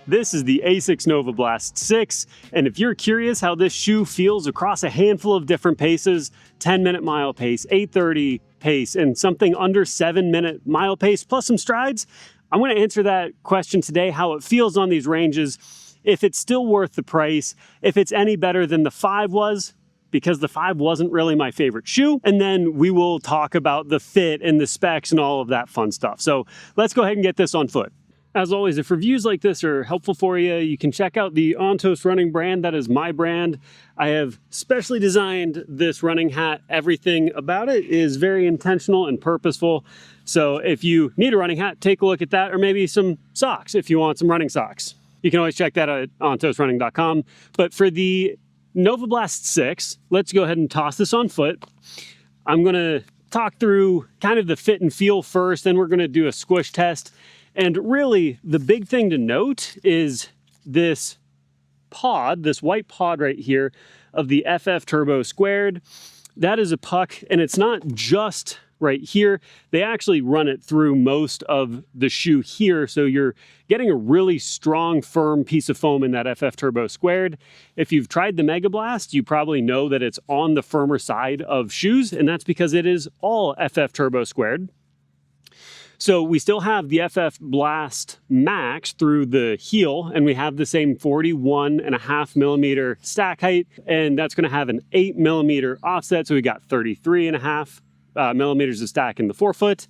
This is the ASICS Novablast 6, and if you're curious how this shoe feels across a handful of different paces, 10-minute mile pace, 8:30 pace, and something under 7-minute mile pace, plus some strides, I'm going to answer that question today, how it feels on these ranges, if it's still worth the price, if it's any better than the 5 was, because the 5 wasn't really my favorite shoe, and then we will talk about the fit and the specs and all of that fun stuff. So let's go ahead and get this on foot. As always, if reviews like this are helpful for you, you can check out the Ontos running brand. That is my brand. I have specially designed this running hat. Everything about it is very intentional and purposeful. So if you need a running hat, take a look at that, or maybe some socks if you want some running socks. You can always check that out at ontosrunning.com. But for the Novablast 6, let's go ahead and toss this on foot. I'm going to talk through kind of the fit and feel first, then we're going to do a squish test. And really, the big thing to note is this pod, this white pod right here of the FF Turbo Squared. That is a puck, and it's not just right here. They actually run it through most of the shoe here, so you're getting a really strong, firm piece of foam in that FF Turbo Squared. If you've tried the Megablast, you probably know that it's on the firmer side of shoes, and that's because it is all FF Turbo Squared. So we still have the FF Blast Max through the heel, and we have the same 41.5 millimeter stack height, and that's going to have an 8 millimeter offset. So we got 33.5 millimeters of stack in the forefoot.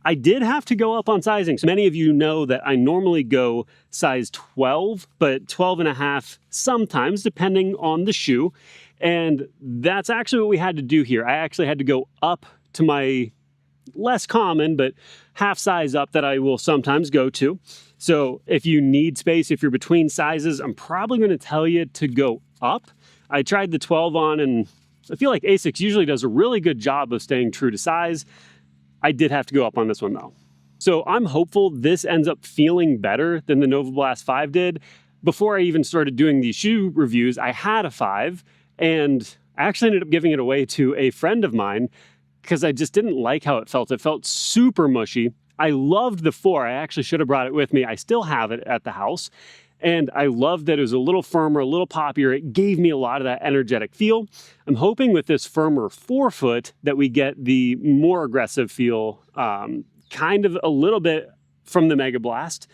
I did have to go up on sizing. So many of you know that I normally go size 12, but 12.5 sometimes, depending on the shoe. And that's actually what we had to do here. I actually had to go up to my less common, but half size up that I will sometimes go to. So if you need space, if you're between sizes, I'm probably going to tell you to go up. I tried the 12 on, and I feel like ASICS usually does a really good job of staying true to size. I did have to go up on this one though. So I'm hopeful this ends up feeling better than the Novablast 5 did. Before I even started doing these shoe reviews, I had a 5, and I actually ended up giving it away to a friend of mine because I just didn't like how it felt. It felt super mushy. I loved the 4. I actually should have brought it with me. I still have it at the house. And I loved that it was a little firmer, a little poppier. It gave me a lot of that energetic feel. I'm hoping with this firmer forefoot that we get the more aggressive feel, kind of a little bit from the Megablast,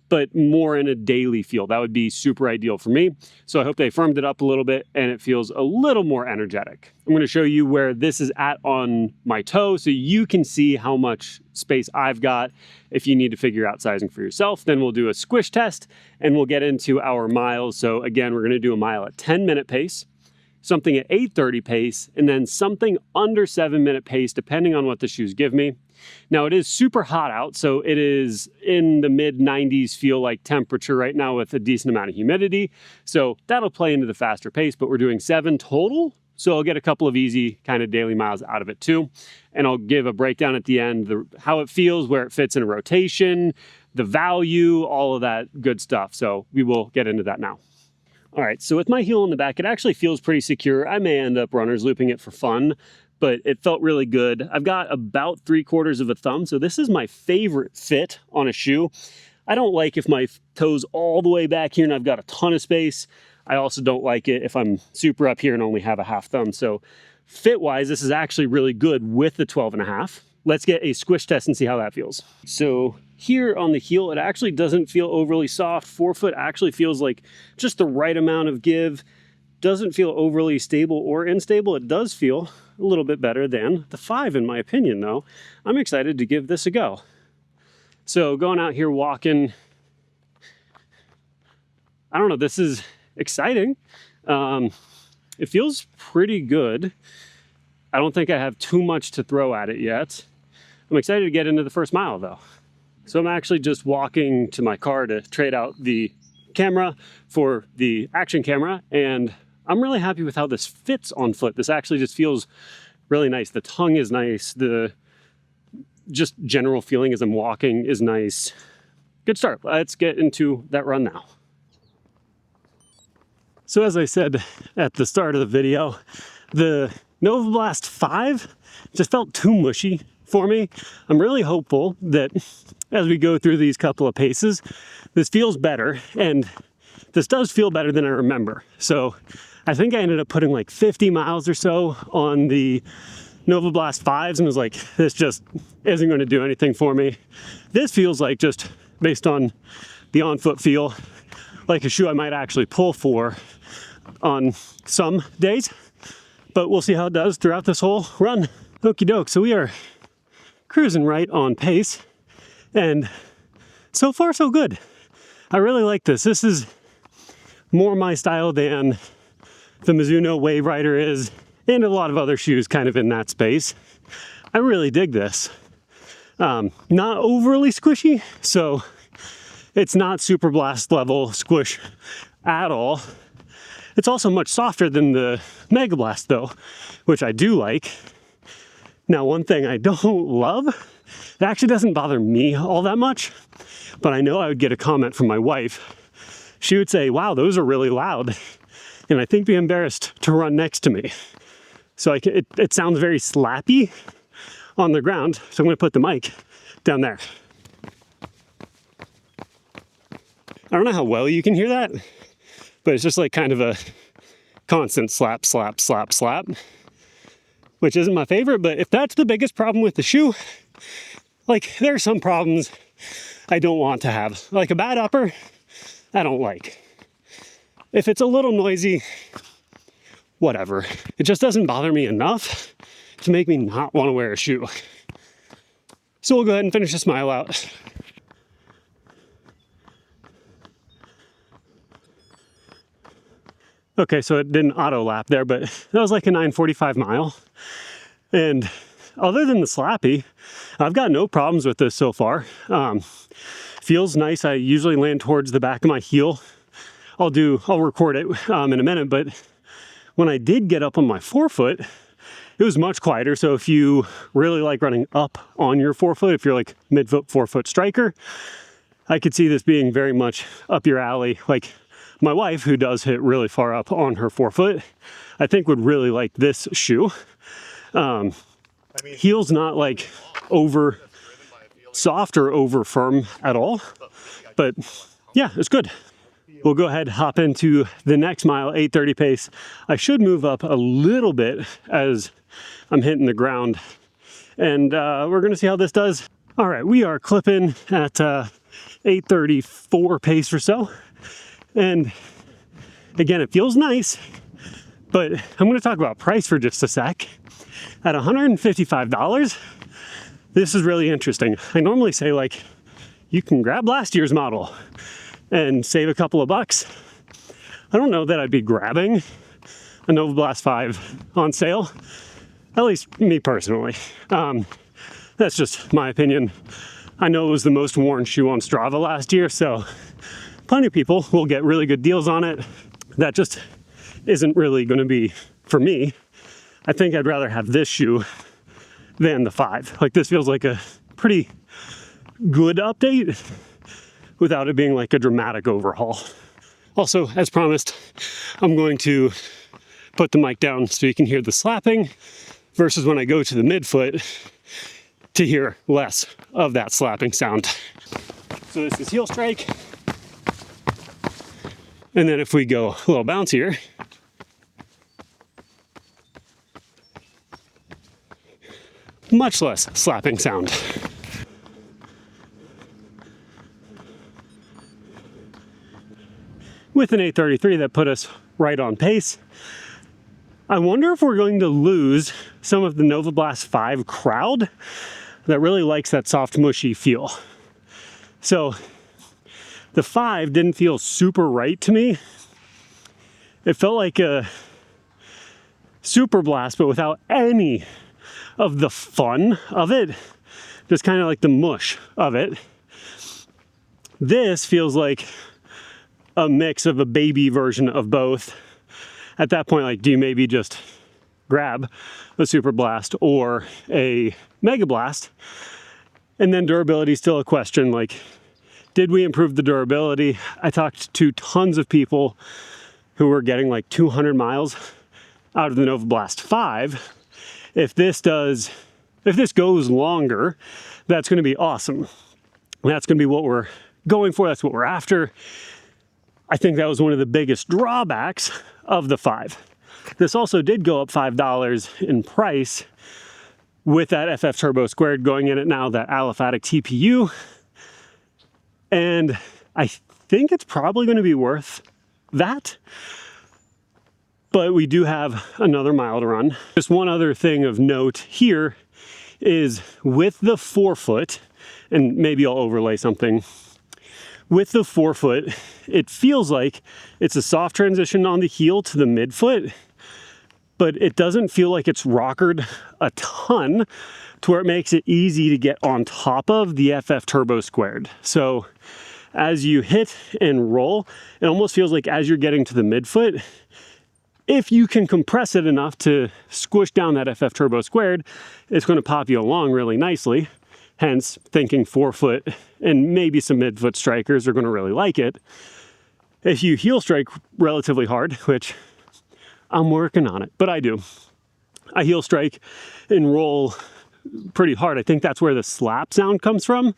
but more in a daily feel. That would be super ideal for me. So I hope they firmed it up a little bit and it feels a little more energetic. I'm going to show you where this is at on my toe so you can see how much space I've got. If you need to figure out sizing for yourself, then we'll do a squish test and we'll get into our miles. So again, we're going to do a mile at 10-minute pace, something at 8:30 pace, and then something under 7-minute pace, depending on what the shoes give me. Now it is super hot out, so it is in the mid 90s feel like temperature right now with a decent amount of humidity. So that'll play into the faster pace, but we're doing 7 total. So I'll get a couple of easy kind of daily miles out of it too. And I'll give a breakdown at the end, how it feels, where it fits in a rotation, the value, all of that good stuff. So we will get into that now. All right, so with my heel in the back, it actually feels pretty secure. I may end up runners looping it for fun, but it felt really good. I've got about 3/4 of a thumb, so this is my favorite fit on a shoe. I don't like if my toe's all the way back here and I've got a ton of space. I also don't like it if I'm super up here and only have a half thumb. So fit-wise, this is actually really good with the 12.5. Let's get a squish test and see how that feels. So here on the heel, it actually doesn't feel overly soft. Forefoot actually feels like just the right amount of give. Doesn't feel overly stable or unstable. It does feel a little bit better than the 5 in my opinion though. I'm excited to give this a go. So going out here walking, I don't know, this is exciting. It feels pretty good. I don't think I have too much to throw at it yet. I'm excited to get into the first mile though. So I'm actually just walking to my car to trade out the camera for the action camera, and I'm really happy with how this fits on foot. This actually just feels really nice. The tongue is nice. The just general feeling as I'm walking is nice. Good start. Let's get into that run now. So as I said at the start of the video, the Novablast 5 just felt too mushy for me. I'm really hopeful that as we go through these couple of paces, this feels better, and this does feel better than I remember. So I think I ended up putting like 50 miles or so on the Novablast 5s and was like, this just isn't going to do anything for me. This feels like, just based on the on-foot feel, like a shoe I might actually pull for on some days, but we'll see how it does throughout this whole run. Okie doke, so we are cruising right on pace, and so far so good. I really like this. This is more my style than the Mizuno Wave Rider is, and a lot of other shoes kind of in that space. I really dig this. Not overly squishy, so it's not Super Blast level squish at all. It's also much softer than the Mega Blast though, which I do like. Now, one thing I don't love, it actually doesn't bother me all that much, but I know I would get a comment from my wife. She would say, wow, those are really loud, and I think be embarrassed to run next to me. So it sounds very slappy on the ground, so I'm gonna put the mic down there. I don't know how well you can hear that, but it's just like kind of a constant slap, slap, slap, slap, which isn't my favorite. But if that's the biggest problem with the shoe, like, there are some problems I don't want to have. Like a bad upper, I don't like. If it's a little noisy, whatever. It just doesn't bother me enough to make me not want to wear a shoe. So we'll go ahead and finish this mile out. Okay, so it didn't auto lap there, but that was like a 9:45 mile. And other than the slappy, I've got no problems with this so far. Feels nice. I usually land towards the back of my heel. I'll record it in a minute, but when I did get up on my forefoot, it was much quieter. So if you really like running up on your forefoot, if you're like mid-foot, forefoot striker, I could see this being very much up your alley. Like my wife, who does hit really far up on her forefoot, I think would really like this shoe. Heel's not like over soft or over firm at all, but yeah, it's good. We'll go ahead and hop into the next mile, 8:30 pace. I should move up a little bit as I'm hitting the ground, and we're gonna see how this does. All right, we are clipping at 8:34 pace or so. And again, it feels nice, but I'm gonna talk about price for just a sec. At $155, this is really interesting. I normally say, like, you can grab last year's model and save a couple of bucks. I don't know that I'd be grabbing a Novablast 5 on sale, at least me personally. That's just my opinion. I know it was the most worn shoe on Strava last year, so plenty of people will get really good deals on it. That just isn't really going to be for me. I think I'd rather have this shoe than the 5. Like, this feels like a pretty good update without it being like a dramatic overhaul. Also, as promised, I'm going to put the mic down so you can hear the slapping versus when I go to the midfoot to hear less of that slapping sound. So this is heel strike. And then if we go a little bouncier, much less slapping sound. With an 8:33, that put us right on pace. I wonder if we're going to lose some of the Novablast 5 crowd that really likes that soft, mushy feel. So the 5 didn't feel super right to me. It felt like a Super Blast, but without any of the fun of it. Just kind of like the mush of it. This feels like a mix of a baby version of both. At that point, like, do you maybe just grab a Super Blast or a Mega Blast? And then durability is still a question. Like, did we improve the durability? I talked to tons of people who were getting like 200 miles out of the Novablast 5. If this does if this goes longer, that's going to be awesome. That's going to be what we're going for. That's what we're after. I think that was one of the biggest drawbacks of the 5. This also did go up $5 in price with that FF Turbo Squared going in it now, that aliphatic TPU. And I think it's probably going to be worth that. But we do have another mile to run. Just one other thing of note here is with the forefoot, and maybe I'll overlay something. With the forefoot, it feels like it's a soft transition on the heel to the midfoot, but it doesn't feel like it's rockered a ton to where it makes it easy to get on top of the FF Turbo Squared. So as you hit and roll, it almost feels like as you're getting to the midfoot, if you can compress it enough to squish down that FF Turbo Squared, it's going to pop you along really nicely. Hence, thinking forefoot and maybe some midfoot strikers are going to really like it. If you heel strike relatively hard, which I'm working on it, but I do. I heel strike and roll pretty hard. I think that's where the slap sound comes from.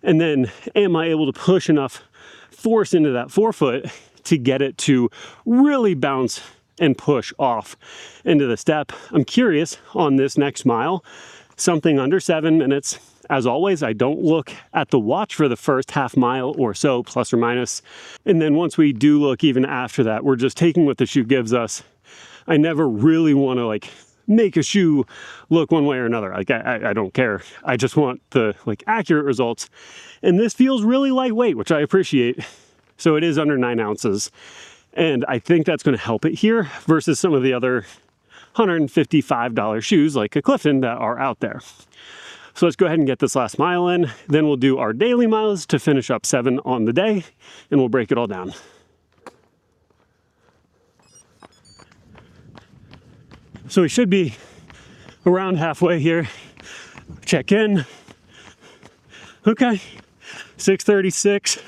And then am I able to push enough force into that forefoot to get it to really bounce and push off into the step? I'm curious on this next mile, something under 7 minutes. As always, I don't look at the watch for the first half mile or so, plus or minus. And then once we do look even after that, we're just taking what the shoe gives us. I never really want to like make a shoe look one way or another. Like I don't care. I just want the like accurate results. And this feels really lightweight, which I appreciate. So it is under 9 ounces. And I think that's going to help it here versus some of the other $155 shoes like a Clifton that are out there. So let's go ahead and get this last mile in. Then we'll do our daily miles to finish up 7 on the day, and we'll break it all down. So we should be around halfway here. Check in. Okay, 6:36,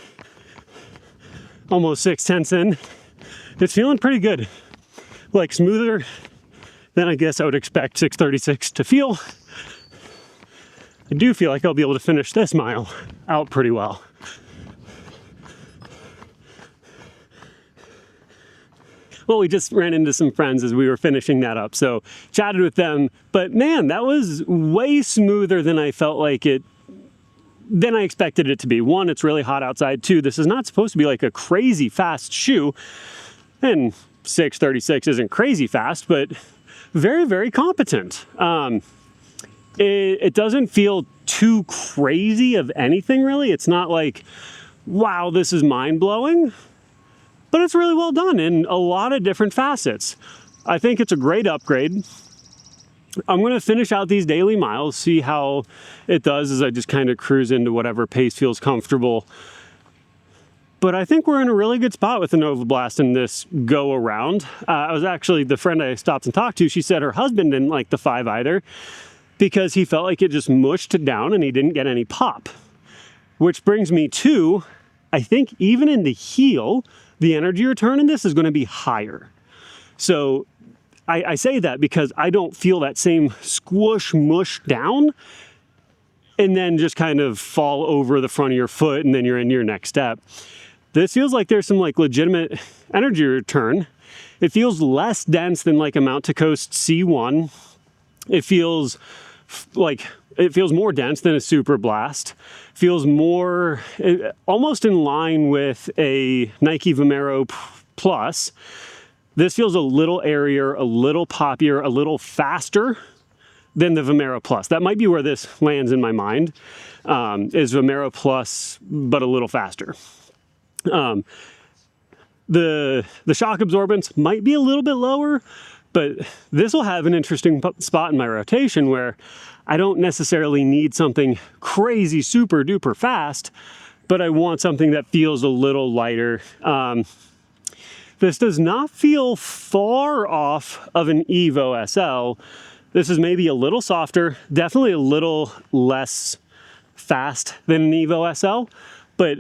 almost 6/10 in. It's feeling pretty good. Like smoother than I guess I would expect 6:36 to feel. I do feel like I'll be able to finish this mile out pretty well. Well, we just ran into some friends as we were finishing that up, so chatted with them. But man, that was way smoother than I felt like it, than I expected it to be. 1, it's really hot outside. 2, this is not supposed to be like a crazy fast shoe. And 6:36 isn't crazy fast, but very, very competent. It doesn't feel too crazy of anything, really. It's not like, wow, this is mind-blowing, but it's really well done in a lot of different facets. I think it's a great upgrade. I'm going to finish out these daily miles, see how it does as I just kind of cruise into whatever pace feels comfortable. But I think we're in a really good spot with the Novablast in this go around. I was actually, the friend I stopped and talked to, she said her husband didn't like the 5 either, because he felt like it just mushed down and he didn't get any pop. Which brings me to, I think even in the heel, the energy return in this is going to be higher. So I say that because I don't feel that same squish mush down and then just kind of fall over the front of your foot and then you're in your next step. This feels like there's some like legitimate energy return. It feels less dense than like a Mount to Coast C1. It feels more dense than a Super Blast. Feels more, almost in line with a Nike Vomero Plus. This feels a little airier, a little poppier, a little faster than the Vomero Plus. That might be where this lands in my mind, is Vomero Plus, but a little faster. The shock absorbance might be a little bit lower, but this will have an interesting spot in my rotation where I don't necessarily need something crazy, super duper fast, but I want something that feels a little lighter. This does not feel far off of an Evo SL. This is maybe a little softer, definitely a little less fast than an Evo SL, but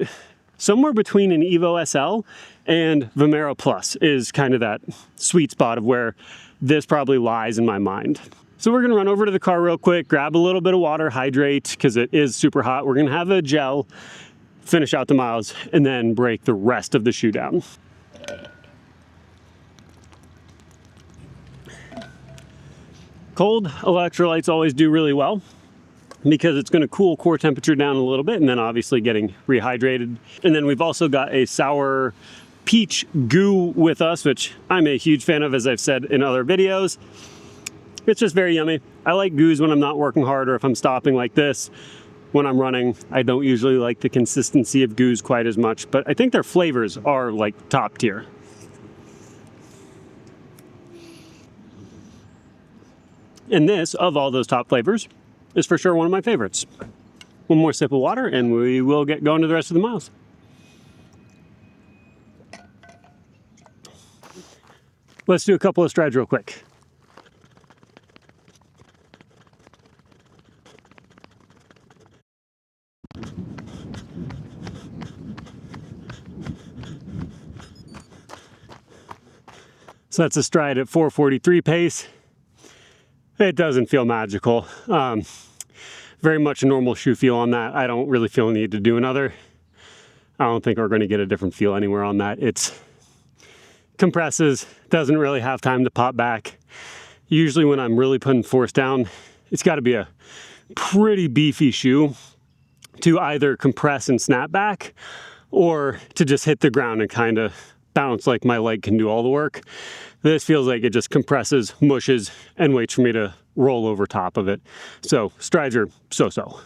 somewhere between an Evo SL and Vomero Plus is kind of that sweet spot of where this probably lies in my mind. So we're gonna run over to the car real quick, grab a little bit of water, hydrate, because it is super hot. We're gonna have a gel, finish out the miles, and then break the rest of the shoe down. Cold electrolytes always do really well because it's going to cool core temperature down a little bit, and then obviously getting rehydrated. And then we've also got a sour peach goo with us, which I'm a huge fan of, as I've said in other videos. It's just very yummy. I like goos when I'm not working hard or if I'm stopping like this. When I'm running, I don't usually like the consistency of goos quite as much, but I think their flavors are like top tier. And this, of all those top flavors, is for sure one of my favorites. One more sip of water and we will get going to the rest of the miles. Let's do a couple of strides real quick. So that's a stride at 4:43 pace. It doesn't feel magical. Very much a normal shoe feel on that. I don't really feel a need to do another. I don't think we're going to get a different feel anywhere on that. It compresses, doesn't really have time to pop back. Usually when I'm really putting force down, it's got to be a pretty beefy shoe to either compress and snap back or to just hit the ground and kind of bounce like my leg can do all the work. This feels like it just compresses, mushes, and waits for me to roll over top of it. So strides are so-so.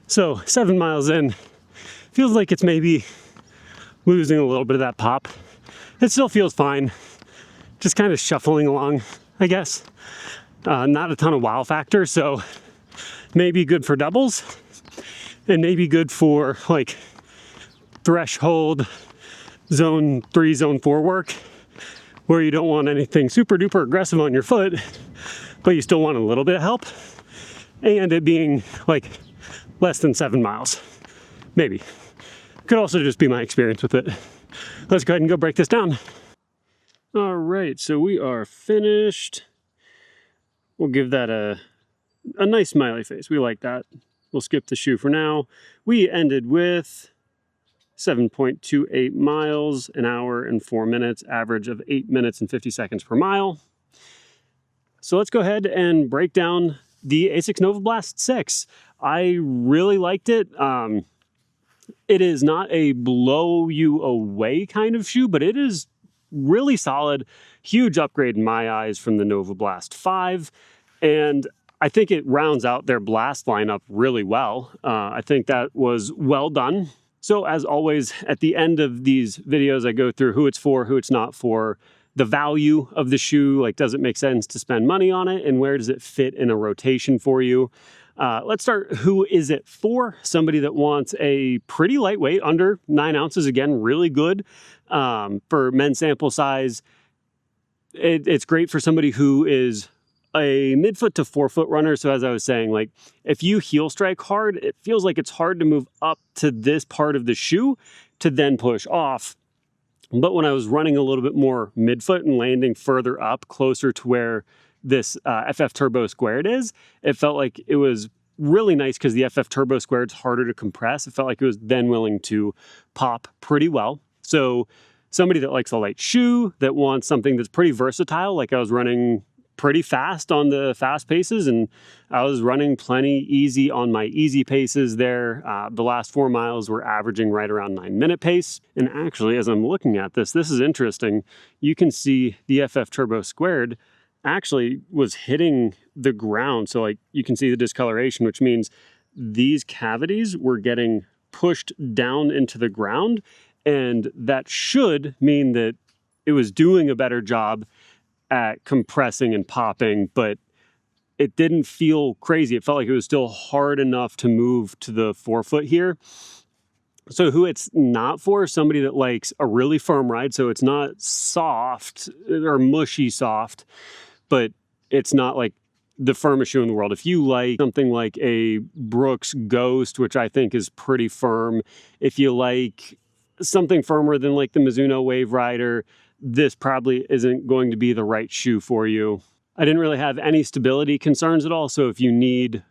So 7 miles in, feels like it's maybe losing a little bit of that pop. It still feels fine, just kind of shuffling along, I guess. Not a ton of wow factor, so maybe good for doubles and maybe good for like threshold zone 3, zone 4 work where you don't want anything super duper aggressive on your foot, but you still want a little bit of help, and it being like less than 7 miles, maybe. Could also just be my experience with it. Let's go ahead and go break this down. All right, so we are finished. We'll give that a nice smiley face. We like that. We'll skip the shoe for now. We ended with 7.28 miles, an hour and 4 minutes, average of 8 minutes and 50 seconds per mile. So let's go ahead and break down the ASICS Novablast 6. I really liked it. It is not a blow you away kind of shoe, but it is really solid. Huge upgrade in my eyes from the Novablast 5. And I think it rounds out their Blast lineup really well. I think that was well done. So as always, at the end of these videos, I go through who it's for, who it's not for, the value of the shoe, like does it make sense to spend money on it, and where does it fit in a rotation for you. Let's start, who is it for? Somebody that wants a pretty lightweight, under 9 ounces, again, really good for men's sample size. It's great for somebody who is a midfoot to forefoot runner. So as I was saying, like if you heel strike hard, it feels like it's hard to move up to this part of the shoe to then push off. But when I was running a little bit more midfoot and landing further up, closer to where this FF Turbo Squared is, it felt like it was really nice because the FF Turbo Squared's harder to compress. It felt like it was then willing to pop pretty well. So somebody that likes a light shoe, that wants something that's pretty versatile, like I was running pretty fast on the fast paces, and I was running plenty easy on my easy paces there. The last 4 miles were averaging right around 9-minute pace. And actually, as I'm looking at this is interesting. You can see the FF Turbo Squared actually was hitting the ground. So like you can see the discoloration, which means these cavities were getting pushed down into the ground. And that should mean that it was doing a better job at compressing and popping, but it didn't feel crazy. It felt like it was still hard enough to move to the forefoot here. So who it's not for, somebody that likes a really firm ride. So it's not soft or mushy soft, but it's not like the firmest shoe in the world. If you like something like a Brooks Ghost, which I think is pretty firm, if you like something firmer than like the Mizuno Wave Rider, this probably isn't going to be the right shoe for you. I didn't really have any stability concerns at all. So if you need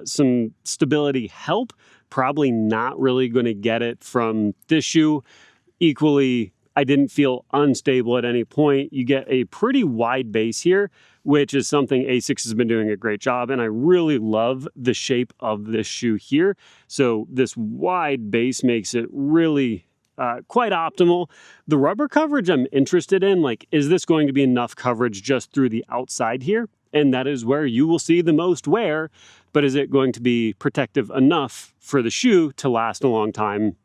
some stability help, probably not really going to get it from this shoe. Equally, I didn't feel unstable at any point. You get a pretty wide base here, which is something ASICS has been doing a great job. And I really love the shape of this shoe here. So this wide base makes it really quite optimal. The rubber coverage I'm interested in, like, is this going to be enough coverage just through the outside here? And that is where you will see the most wear, but is it going to be protective enough for the shoe to last a long time?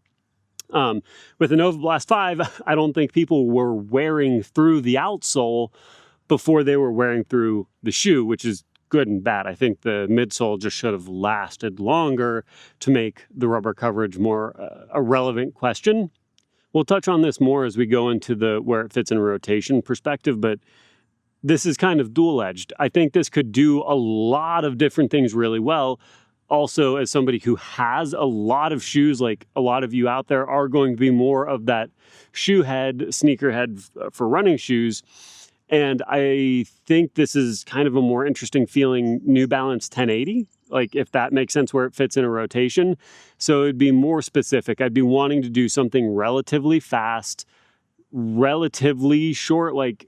With the Novablast 5, I don't think people were wearing through the outsole before they were wearing through the shoe, which is good and bad. I think the midsole just should have lasted longer to make the rubber coverage more a relevant question. We'll touch on this more as we go into the where it fits in a rotation perspective, but this is kind of dual-edged. I think this could do a lot of different things really well. Also, as somebody who has a lot of shoes, like a lot of you out there are going to be more of that shoe head, sneakerhead for running shoes. And I think this is kind of a more interesting feeling New Balance 1080, like if that makes sense where it fits in a rotation. So it'd be more specific. I'd be wanting to do something relatively fast, relatively short, like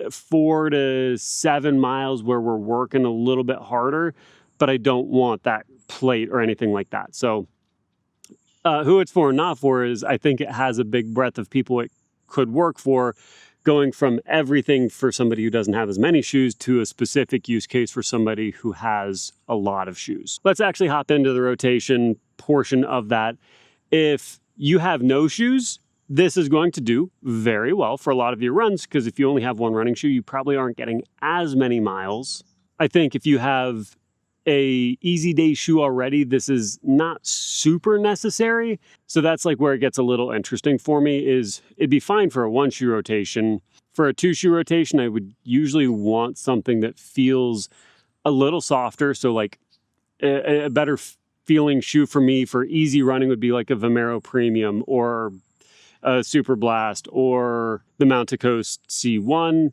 4 to 7 miles where we're working a little bit harder, but I don't want that plate or anything like that. So who it's for and not for is, I think it has a big breadth of people it could work for, going from everything for somebody who doesn't have as many shoes to a specific use case for somebody who has a lot of shoes. Let's actually hop into the rotation portion of that. If you have no shoes, this is going to do very well for a lot of your runs, because if you only have one running shoe, you probably aren't getting as many miles. I think if you have a easy day shoe already, this is not super necessary. So that's like where it gets a little interesting for me. Is it'd be fine for a 1 shoe rotation. For a 2 shoe rotation, I would usually want something that feels a little softer. So like a better feeling shoe for me for easy running would be like a Vomero Premium or a Super Blast or the Mountain Coast C1.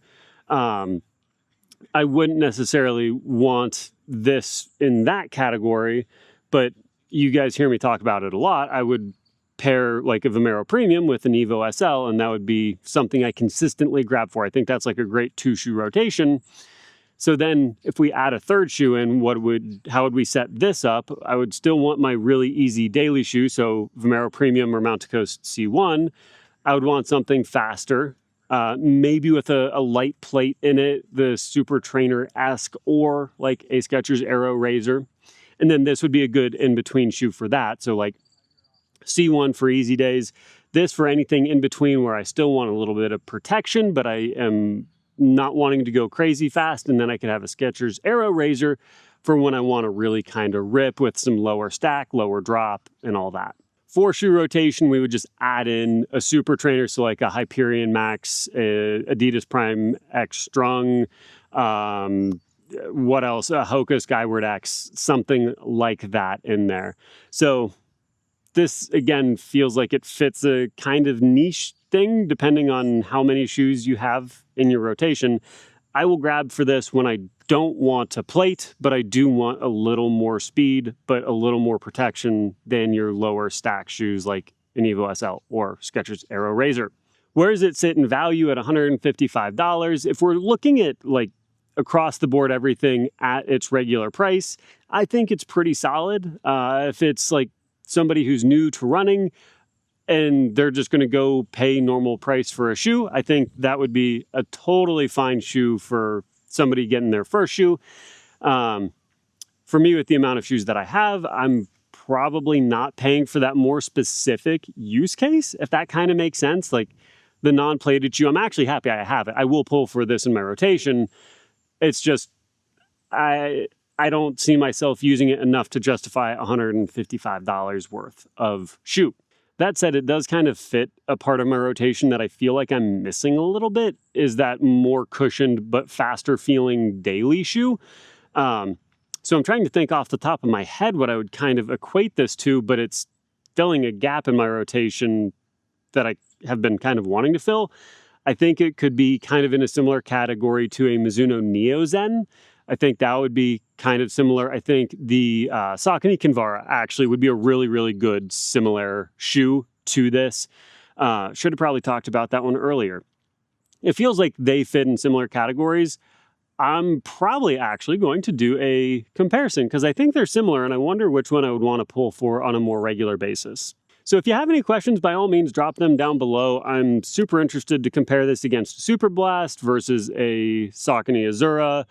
I wouldn't necessarily want this in that category, but you guys hear me talk about it a lot. I would pair like a Vomero Premium with an Evo SL, and that would be something I consistently grab for. I think that's like a great 2 shoe rotation. So then if we add a 3rd shoe in, how would we set this up? I would still want my really easy daily shoe, so Vomero Premium or Mountain Coast C1. I would want something faster, maybe with a light plate in it, the Super Trainer-esque, or like a Skechers Aero Razor. And then this would be a good in-between shoe for that. So like C1 for easy days, this for anything in between where I still want a little bit of protection, but I am not wanting to go crazy fast. And then I could have a Skechers Aero Razor for when I want to really kind of rip with some lower stack, lower drop, and all that. 4 shoe rotation, we would just add in a Super Trainer, so like a Hyperion Max, Adidas Prime X Strung, what else? A Hoka Skyward X, something like that in there. So this, again, feels like it fits a kind of niche thing, depending on how many shoes you have in your rotation. I will grab for this when I don't want to plate, but I do want a little more speed, but a little more protection than your lower stack shoes like an Evo SL or Skechers Aero Razor. Where does it sit in value at $155? If we're looking at like across the board everything at its regular price, I think it's pretty solid. If it's like somebody who's new to running and they're just going to go pay normal price for a shoe, I think that would be a totally fine shoe for somebody getting their first shoe. For me, with the amount of shoes that I have, I'm probably not paying for that more specific use case, if that kind of makes sense. Like the non-plated shoe, I'm actually happy I have it. I will pull for this in my rotation. It's just, I don't see myself using it enough to justify $155 worth of shoe. That said, it does kind of fit a part of my rotation that I feel like I'm missing a little bit, is that more cushioned but faster feeling daily shoe. So I'm trying to think off the top of my head what I would kind of equate this to, but it's filling a gap in my rotation that I have been kind of wanting to fill. I think it could be kind of in a similar category to a Mizuno Neo Zen. I think that would be kind of similar. I think the Saucony Kinvara actually would be a really, really good similar shoe to this. Should have probably talked about that one earlier. It feels like they fit in similar categories. I'm probably actually going to do a comparison because I think they're similar and I wonder which one I would want to pull for on a more regular basis. So if you have any questions, by all means, drop them down below. I'm super interested to compare this against Super Blast versus a Saucony Azura.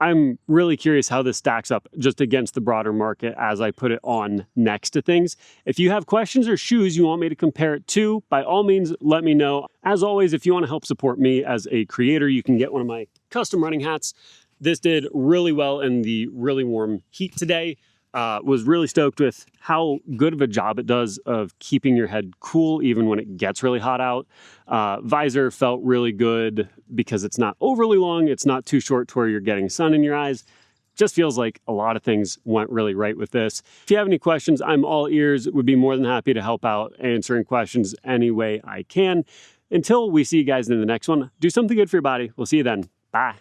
I'm really curious how this stacks up just against the broader market as I put it on next to things. If you have questions or shoes you want me to compare it to, by all means, let me know. As always, if you want to help support me as a creator, you can get one of my custom running hats. This did really well in the really warm heat today. Was really stoked with how good of a job it does of keeping your head cool even when it gets really hot out. Visor felt really good because it's not overly long, it's not too short to where you're getting sun in your eyes. Just feels like a lot of things went really right with this. If you have any questions, I'm all ears. Would be more than happy to help out answering questions any way I can. Until we see you guys in the next one, do something good for your body. We'll see you then. Bye.